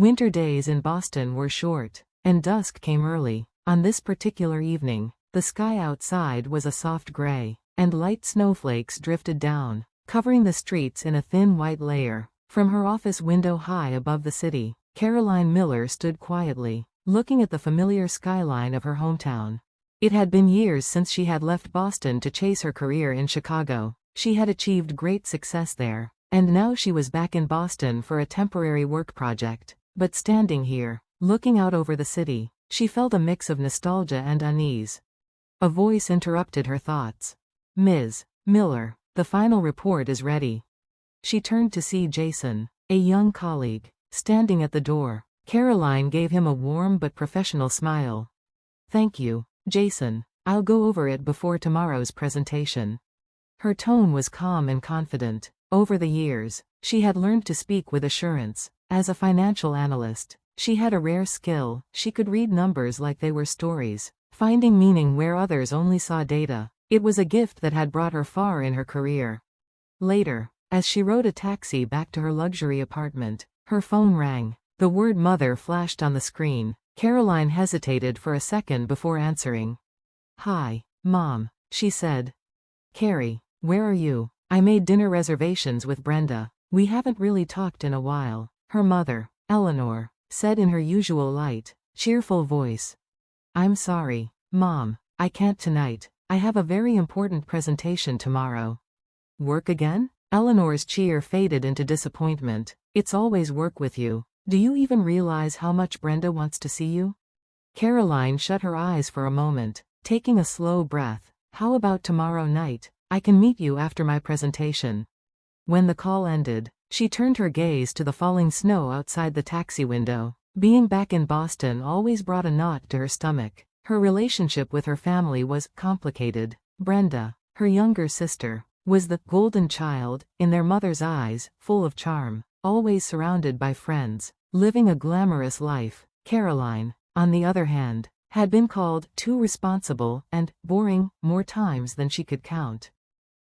Winter days in Boston were short, and dusk came early. On this particular evening, the sky outside was a soft gray, and light snowflakes drifted down, covering the streets in a thin white layer. From her office window high above the city, Caroline Miller stood quietly, looking at the familiar skyline of her hometown. It had been years since she had left Boston to chase her career in Chicago. She had achieved great success there, and now she was back in Boston for a temporary work project. But standing here, looking out over the city, she felt a mix of nostalgia and unease. A voice interrupted her thoughts. "Ms. Miller, the final report is ready." She turned to see Jason, a young colleague, standing at the door. Caroline gave him a warm but professional smile. "Thank you, Jason. I'll go over it before tomorrow's presentation." Her tone was calm and confident. Over the years, she had learned to speak with assurance. As a financial analyst, she had a rare skill. She could read numbers like they were stories, finding meaning where others only saw data. It was a gift that had brought her far in her career. Later, as she rode a taxi back to her luxury apartment, her phone rang. The word mother flashed on the screen. Caroline hesitated for a second before answering. "Hi, Mom," she said. "Carrie, where are you? I made dinner reservations with Brenda. We haven't really talked in a while," her mother, Eleanor, said in her usual light, cheerful voice. "I'm sorry, Mom, I can't tonight. I have a very important presentation tomorrow." "Work again?" Eleanor's cheer faded into disappointment. "It's always work with you. Do you even realize how much Brenda wants to see you?" Caroline shut her eyes for a moment, taking a slow breath. "How about tomorrow night? I can meet you after my presentation." When the call ended, she turned her gaze to the falling snow outside the taxi window. Being back in Boston always brought a knot to her stomach. Her relationship with her family was complicated. Brenda, her younger sister, was the golden child, in their mother's eyes, full of charm, always surrounded by friends, living a glamorous life. Caroline, on the other hand, had been called too responsible and boring more times than she could count.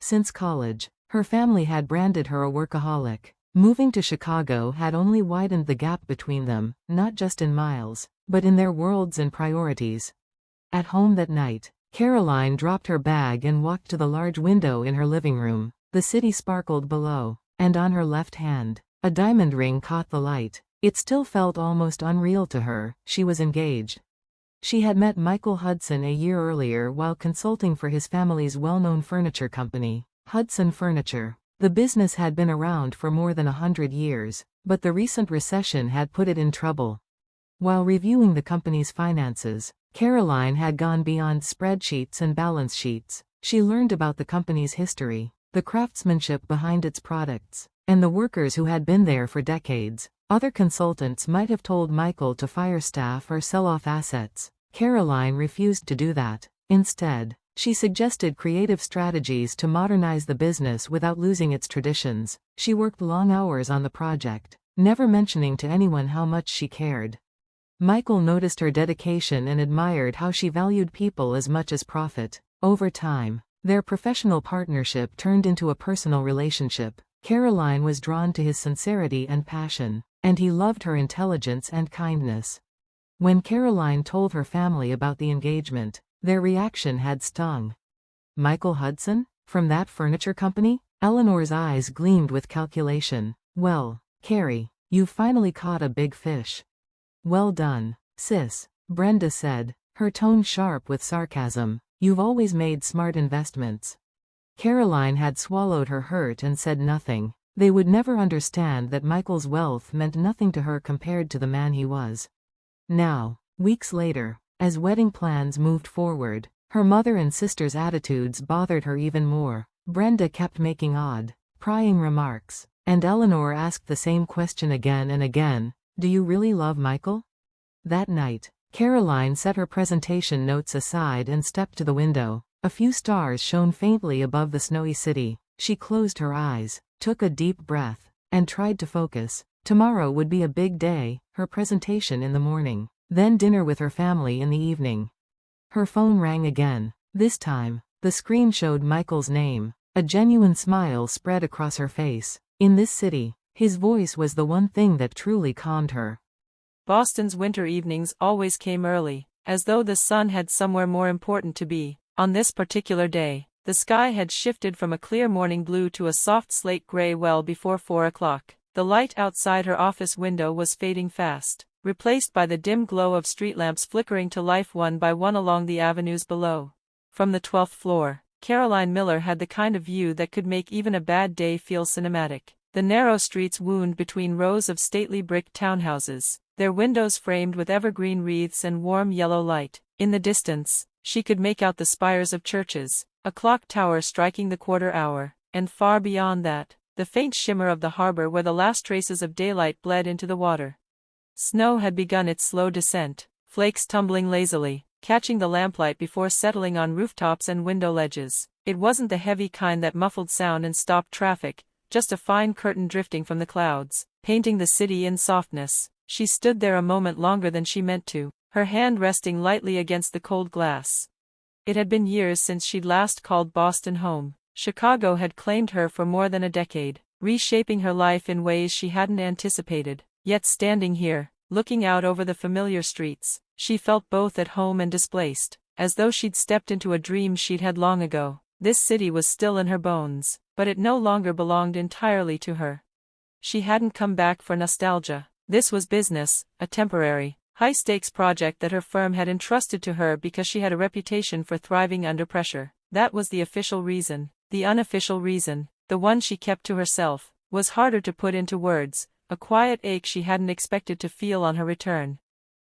Since college, her family had branded her a workaholic. Moving to Chicago had only widened the gap between them, not just in miles, but in their worlds and priorities. At home that night, Caroline dropped her bag and walked to the large window in her living room. The city sparkled below, and on her left hand, a diamond ring caught the light. It still felt almost unreal to her. She was engaged. She had met Michael Hudson a year earlier while consulting for his family's well-known furniture company, Hudson Furniture. The business had been around for more than 100 years, but the recent recession had put it in trouble. While reviewing the company's finances, Caroline had gone beyond spreadsheets and balance sheets. She learned about the company's history, the craftsmanship behind its products, and the workers who had been there for decades. Other consultants might have told Michael to fire staff or sell off assets. Caroline refused to do that. Instead, she suggested creative strategies to modernize the business without losing its traditions. She worked long hours on the project, never mentioning to anyone how much she cared. Michael noticed her dedication and admired how she valued people as much as profit. Over time, their professional partnership turned into a personal relationship. Caroline was drawn to his sincerity and passion, and he loved her intelligence and kindness. When Caroline told her family about the engagement, their reaction had stung. "Michael Hudson? From that furniture company?" Eleanor's eyes gleamed with calculation. "Well, Carrie, you've finally caught a big fish." "Well done, sis," Brenda said, her tone sharp with sarcasm. "You've always made smart investments." Caroline had swallowed her hurt and said nothing. They would never understand that Michael's wealth meant nothing to her compared to the man he was. Now, weeks later, as wedding plans moved forward, her mother and sister's attitudes bothered her even more. Brenda kept making odd, prying remarks, and Eleanor asked the same question again and again: "Do you really love Michael?" That night, Caroline set her presentation notes aside and stepped to the window. A few stars shone faintly above the snowy city. She closed her eyes, took a deep breath, and tried to focus. Tomorrow would be a big day, her presentation in the morning, then dinner with her family in the evening. Her phone rang again. This time, the screen showed Michael's name. A genuine smile spread across her face. In this city, his voice was the one thing that truly calmed her. Boston's winter evenings always came early, as though the sun had somewhere more important to be. On this particular day, the sky had shifted from a clear morning blue to a soft slate gray well before 4 o'clock. The light outside her office window was fading fast, replaced by the dim glow of street lamps flickering to life one by one along the avenues below. From the 12th floor, Caroline Miller had the kind of view that could make even a bad day feel cinematic. The narrow streets wound between rows of stately brick townhouses, their windows framed with evergreen wreaths and warm yellow light. In the distance, she could make out the spires of churches, a clock tower striking the quarter hour, and far beyond that, the faint shimmer of the harbor where the last traces of daylight bled into the water. Snow had begun its slow descent, flakes tumbling lazily, catching the lamplight before settling on rooftops and window ledges. It wasn't the heavy kind that muffled sound and stopped traffic, just a fine curtain drifting from the clouds, painting the city in softness. She stood there a moment longer than she meant to, her hand resting lightly against the cold glass. It had been years since she'd last called Boston home. Chicago had claimed her for more than a decade, reshaping her life in ways she hadn't anticipated. Yet standing here, looking out over the familiar streets, she felt both at home and displaced, as though she'd stepped into a dream she'd had long ago. This city was still in her bones, but it no longer belonged entirely to her. She hadn't come back for nostalgia. This was business, a temporary, high-stakes project that her firm had entrusted to her because she had a reputation for thriving under pressure. That was the official reason. The unofficial reason, the one she kept to herself, was harder to put into words, a quiet ache she hadn't expected to feel on her return.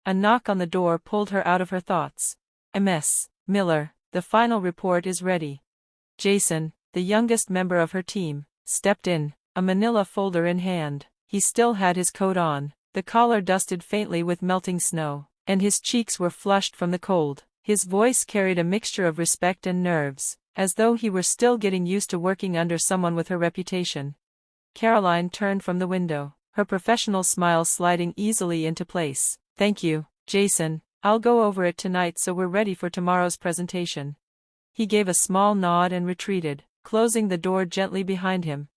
A knock on the door pulled her out of her thoughts. "Ms. Miller, the final report is ready." Jason, the youngest member of her team, stepped in, a manila folder in hand. He still had his coat on, the collar dusted faintly with melting snow, and his cheeks were flushed from the cold. His voice carried a mixture of respect and nerves, as though he were still getting used to working under someone with her reputation. Caroline turned from the window, her professional smile sliding easily into place. "Thank you, Jason. I'll go over it tonight so we're ready for tomorrow's presentation." He gave a small nod and retreated, closing the door gently behind him.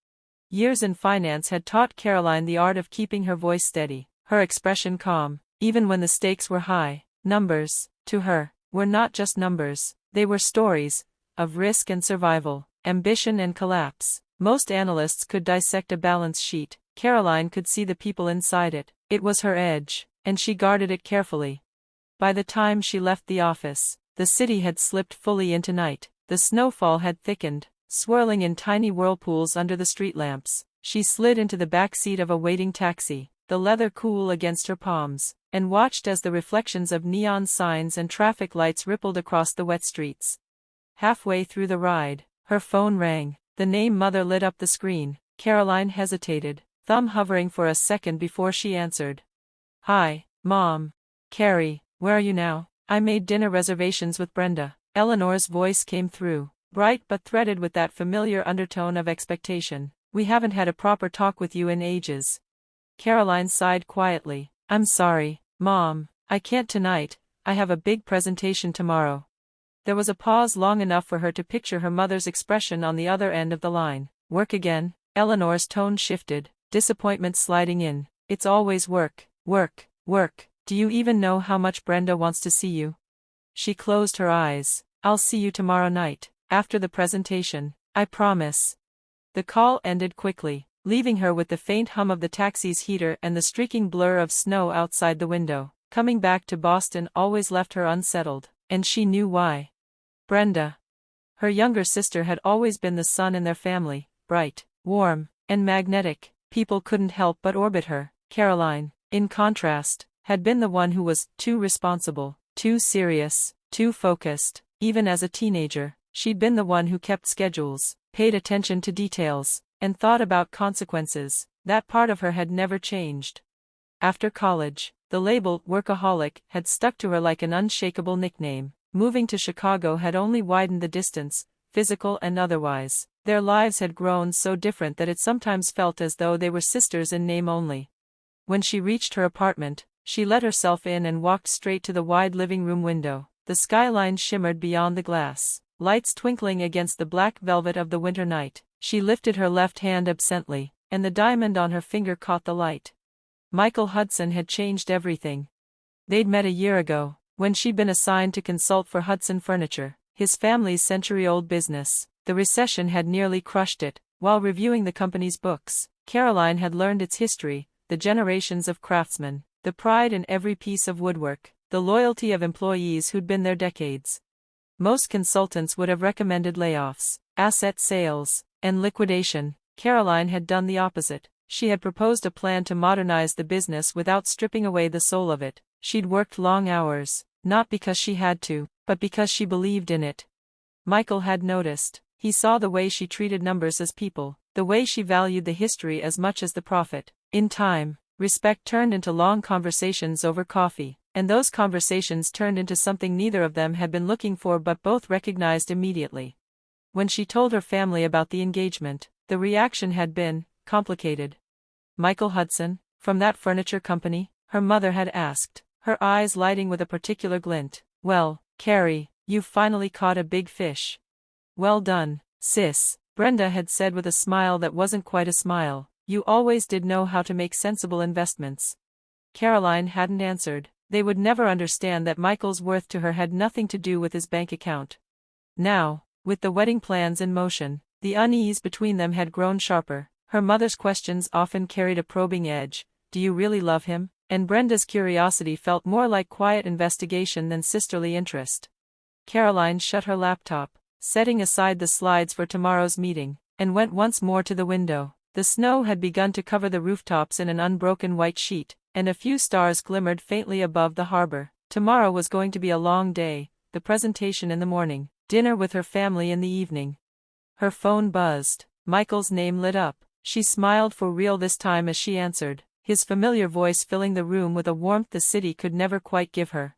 Years in finance had taught Caroline the art of keeping her voice steady, her expression calm, even when the stakes were high. Numbers, to her, were not just numbers, they were stories, of risk and survival, ambition and collapse. Most analysts could dissect a balance sheet. Caroline could see the people inside it. It was her edge, and she guarded it carefully. By the time she left the office, the city had slipped fully into night. The snowfall had thickened, swirling in tiny whirlpools under the street lamps. She slid into the back seat of a waiting taxi, the leather cool against her palms, and watched as the reflections of neon signs and traffic lights rippled across the wet streets. Halfway through the ride, her phone rang. The name Mother lit up the screen. Caroline hesitated, thumb hovering for a second before she answered. "Hi, Mom. Carrie, where are you now? I made dinner reservations with Brenda." Eleanor's voice came through, bright but threaded with that familiar undertone of expectation. "We haven't had a proper talk with you in ages." Caroline sighed quietly. "I'm sorry, Mom. I can't tonight. I have a big presentation tomorrow." There was a pause long enough for her to picture her mother's expression on the other end of the line. "Work again?" Eleanor's tone shifted, disappointment sliding in. "It's always work, work, work. Do you even know how much Brenda wants to see you?" She closed her eyes. "I'll see you tomorrow night, after the presentation, I promise." The call ended quickly, leaving her with the faint hum of the taxi's heater and the streaking blur of snow outside the window. Coming back to Boston always left her unsettled, and she knew why. Brenda. Her younger sister had always been the sun in their family, bright, warm, and magnetic. People couldn't help but orbit her. Caroline, in contrast, had been the one who was too responsible, too serious, too focused. Even as a teenager, she'd been the one who kept schedules, paid attention to details, and thought about consequences. That part of her had never changed. After college, the label workaholic had stuck to her like an unshakable nickname. Moving to Chicago had only widened the distance, physical and otherwise. Their lives had grown so different that it sometimes felt as though they were sisters in name only. When she reached her apartment, she let herself in and walked straight to the wide living room window. The skyline shimmered beyond the glass, lights twinkling against the black velvet of the winter night. She lifted her left hand absently, and the diamond on her finger caught the light. Michael Hudson had changed everything. They'd met a year ago, when she'd been assigned to consult for Hudson Furniture, his family's century-old business. The recession had nearly crushed it. While reviewing the company's books, Caroline had learned its history, the generations of craftsmen, the pride in every piece of woodwork, the loyalty of employees who'd been there decades. Most consultants would have recommended layoffs, asset sales, and liquidation. Caroline had done the opposite. She had proposed a plan to modernize the business without stripping away the soul of it. She'd worked long hours, not because she had to, but because she believed in it. Michael had noticed. He saw the way she treated numbers as people, the way she valued the history as much as the profit. In time, respect turned into long conversations over coffee, and those conversations turned into something neither of them had been looking for but both recognized immediately. When she told her family about the engagement, the reaction had been complicated. Michael Hudson, from that furniture company? Her mother had asked, her eyes lighting with a particular glint. Well, Carrie, you've finally caught a big fish. Well done, sis, Brenda had said with a smile that wasn't quite a smile. You always did know how to make sensible investments. Caroline hadn't answered. They would never understand that Michael's worth to her had nothing to do with his bank account. Now, with the wedding plans in motion, the unease between them had grown sharper. Her mother's questions often carried a probing edge. Do you really love him? And Brenda's curiosity felt more like quiet investigation than sisterly interest. Caroline shut her laptop, setting aside the slides for tomorrow's meeting, and went once more to the window. The snow had begun to cover the rooftops in an unbroken white sheet, and a few stars glimmered faintly above the harbor. Tomorrow was going to be a long day, the presentation in the morning, dinner with her family in the evening. Her phone buzzed. Michael's name lit up. She smiled for real this time as she answered, his familiar voice filling the room with a warmth the city could never quite give her.